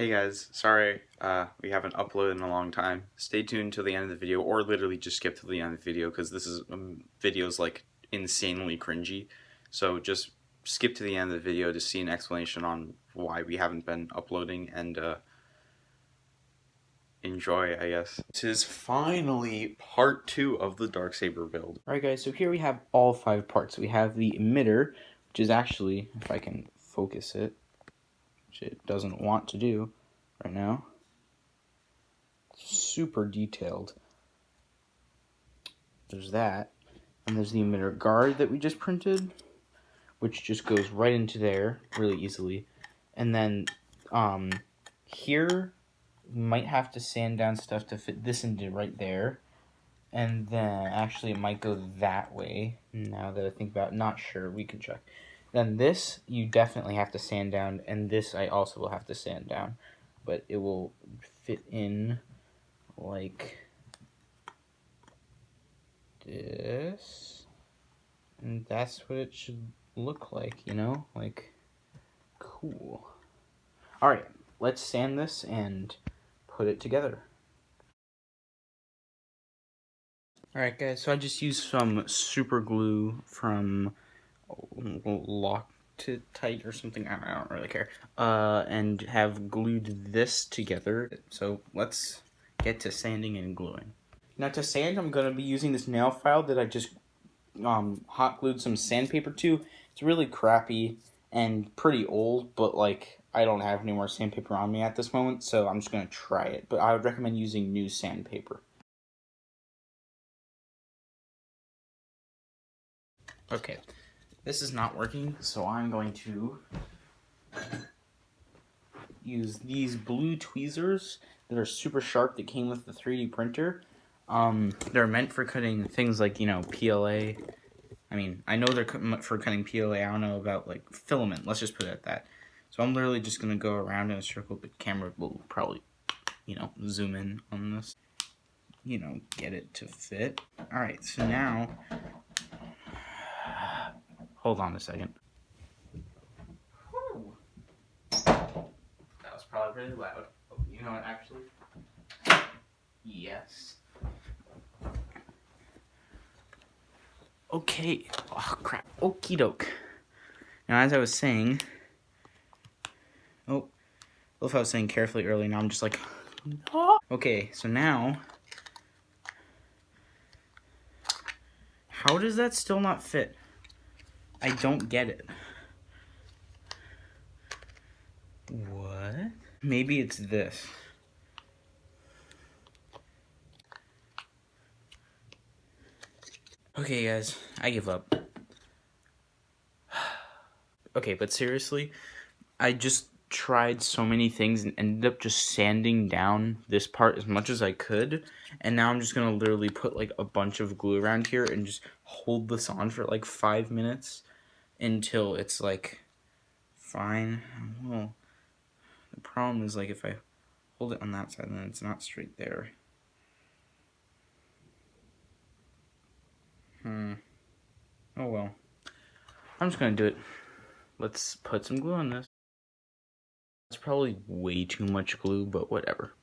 Hey guys, sorry we haven't uploaded in a long time. Stay tuned till the end of the video, or literally just skip to the end of the video because this is video's like insanely cringy. So just skip to the end of the video to see an explanation on why we haven't been uploading and enjoy, I guess. This is finally part 2 of the darksaber build. Alright guys, so here we have all 5 parts. We have the emitter, which is actually, if I can focus it, which it doesn't want to do right now, super detailed. There's that, and there's the emitter guard that we just printed, which just goes right into there really easily. And then here, we might have to sand down stuff to fit this into right there. And then, actually, it might go that way, now that I think about it. Not sure, we can check. Then this, you definitely have to sand down, and this I also will have to sand down. But it will fit in like this. And that's what it should look like, you know? Like, cool. Alright, let's sand this and put it together. Alright guys, so I just used some super glue from Loctite or something, I don't really care, and have glued this together. So let's get to sanding and gluing. Now to sand, I'm going to be using this nail file that I just hot glued some sandpaper to. It's really crappy and pretty old, but like I don't have any more sandpaper on me at this moment, so I'm just going to try it. But I would recommend using new sandpaper. Okay, this is not working, so I'm going to use these blue tweezers that are super sharp that came with the 3D printer. They're meant for cutting things like, you know, PLA. I mean, I know they're for cutting PLA. I don't know about, like, filament. Let's just put it at that. So I'm literally just going to go around in a circle. The camera will probably, you know, zoom in on this. You know, get it to fit. Alright, so now... Hold on a second. Whew. That was probably really loud. Oh, you know what, actually? Yes. Okay. Oh, crap. Okie doke. Now, as I was saying... Oh. If I was saying carefully earlier, now I'm just like... Okay, so now... How does that still not fit? I don't get it. What? Maybe it's this. Okay, guys, I give up. Okay, but seriously, I just tried so many things and ended up just sanding down this part as much as I could, and now I'm just gonna literally put like a bunch of glue around here and just hold this on for like 5 minutes until it's like fine. Well, the problem is like if I hold it on that side, then it's not straight there. Oh well. I'm just gonna do it. Let's put some glue on this. It's probably way too much glue, but whatever.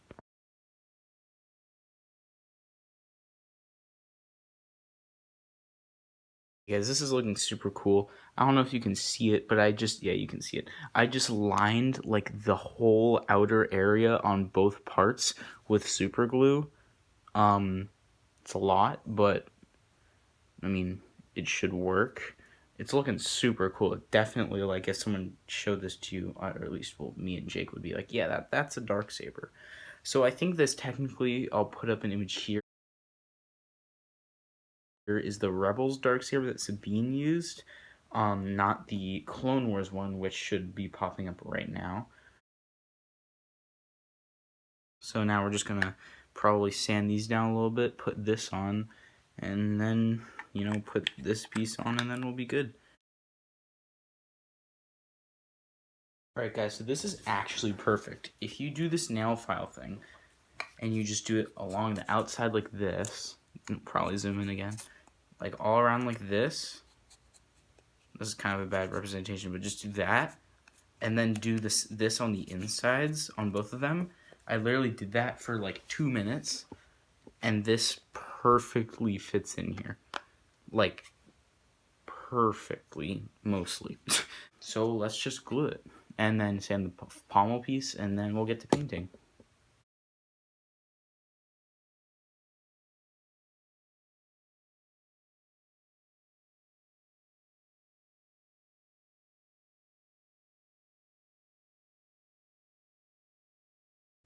Guys, this is looking super cool. I don't know if you can see it, but yeah, you can see it. I just lined like the whole outer area on both parts with super glue. It's a lot, but I mean, it should work. It's looking super cool. It definitely, like, if someone showed this to you, or at least, well, me and Jake would be like, yeah, that's a darksaber. So I think this technically, I'll put up an image here. Here is the Rebels darksaber that Sabine used, not the Clone Wars one, which should be popping up right now. So now we're just gonna probably sand these down a little bit, put this on, and then, you know, put this piece on, and then we'll be good. Alright guys, so this is actually perfect. If you do this nail file thing, and you just do it along the outside like this, probably zoom in again, like all around like this is kind of a bad representation, but just do that, and then do this on the insides on both of them. I literally did that for like 2 minutes, and this perfectly fits in here. Like, perfectly, mostly. So let's just glue it, and then sand the pommel piece, and then we'll get to painting.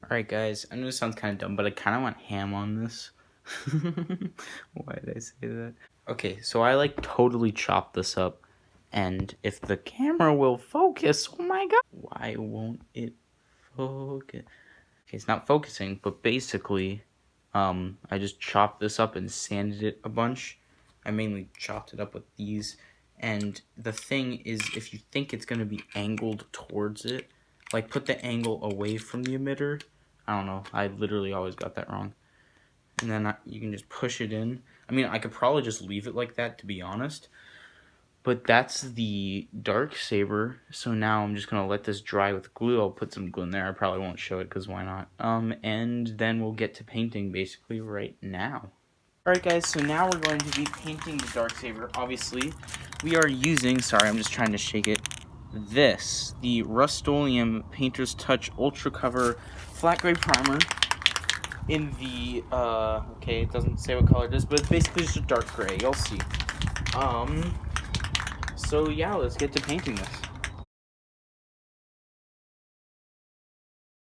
Alright guys, I know this sounds kind of dumb, but I kind of went ham on this. Why did I say that? Okay, so I like totally chopped this up, and if the camera will focus, oh my god. Why won't it focus? Okay, it's not focusing, but basically, I just chopped this up and sanded it a bunch. I mainly chopped it up with these, and the thing is, if you think it's gonna be angled towards it, like put the angle away from the emitter. I don't know, I literally always got that wrong. And then you can just push it in. I mean, I could probably just leave it like that, to be honest. But that's the darksaber. So now I'm just gonna let this dry with glue. I'll put some glue in there. I probably won't show it because why not? And then we'll get to painting basically right now. Alright guys, so now we're going to be painting the darksaber. Obviously, we are using, sorry, I'm just trying to shake it, the Rust-Oleum Painter's Touch Ultra Cover Flat Gray Primer in the, okay, it doesn't say what color it is, but it's basically just a dark gray, you'll see. So yeah, let's get to painting this.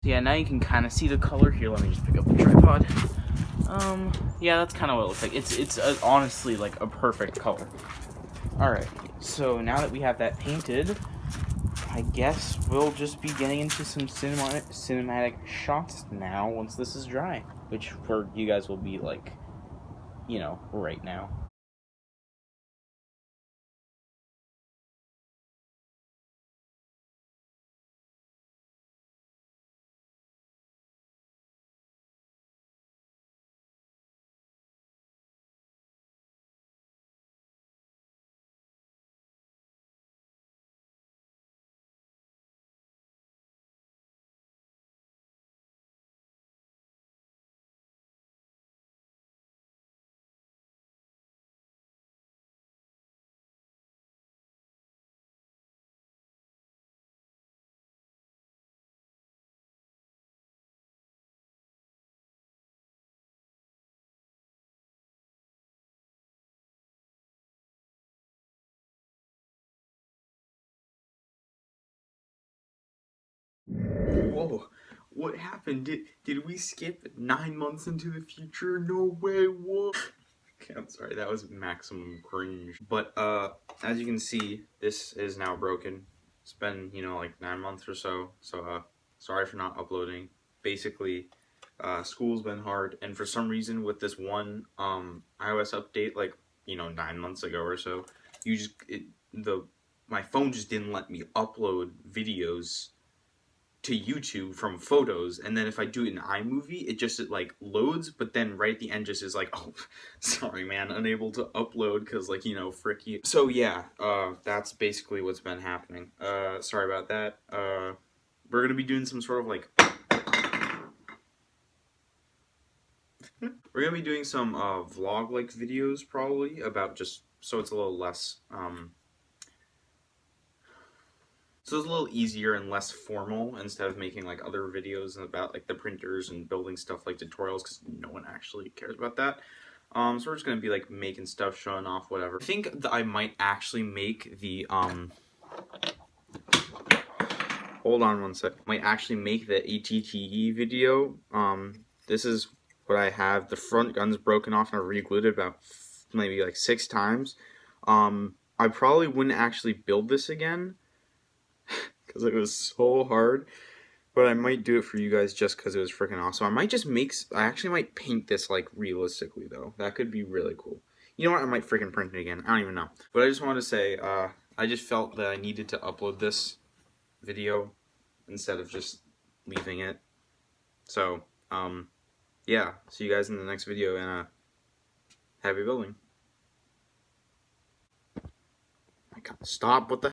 Yeah, now you can kind of see the color. Here, let me just pick up the tripod. Yeah, that's kind of what it looks like. It's honestly like a perfect color. Alright, so now that we have that painted, I guess we'll just be getting into some cinematic shots now once this is dry. Which for you guys will be like, you know, right now. Whoa, what happened? Did we skip 9 months into the future? No way, whoa. Okay, I'm sorry, that was maximum cringe. But as you can see, this is now broken. It's been, you know, like 9 months or so. So sorry for not uploading. Basically, school's been hard, and for some reason with this one iOS update, like, you know, 9 months ago or so, my phone just didn't let me upload videos to YouTube from photos, and then if I do it in iMovie, it like loads, but then right at the end just is like, oh, sorry man, unable to upload because, like, you know, frick you. So yeah, that's basically what's been happening. Sorry about that. We're gonna be doing some sort of like we're gonna be doing some vlog like videos probably about just so it's a little less so it's a little easier and less formal instead of making like other videos about like the printers and building stuff like tutorials, because no one actually cares about that. So we're just gonna be like making stuff, showing off, whatever. I think that I might actually make the hold on one sec. Might actually make the ATTE video. This is what I have. The front gun's broken off and I re-glued it about maybe like 6 times. I probably wouldn't actually build this again because it was so hard, but I might do it for you guys just because it was freaking awesome. I might just I actually might paint this like realistically though. That could be really cool. You know what? I might freaking print it again. I don't even know. But I just wanted to say, I just felt that I needed to upload this video instead of just leaving it. So, yeah. See you guys in the next video, and happy building. I gotta stop. What the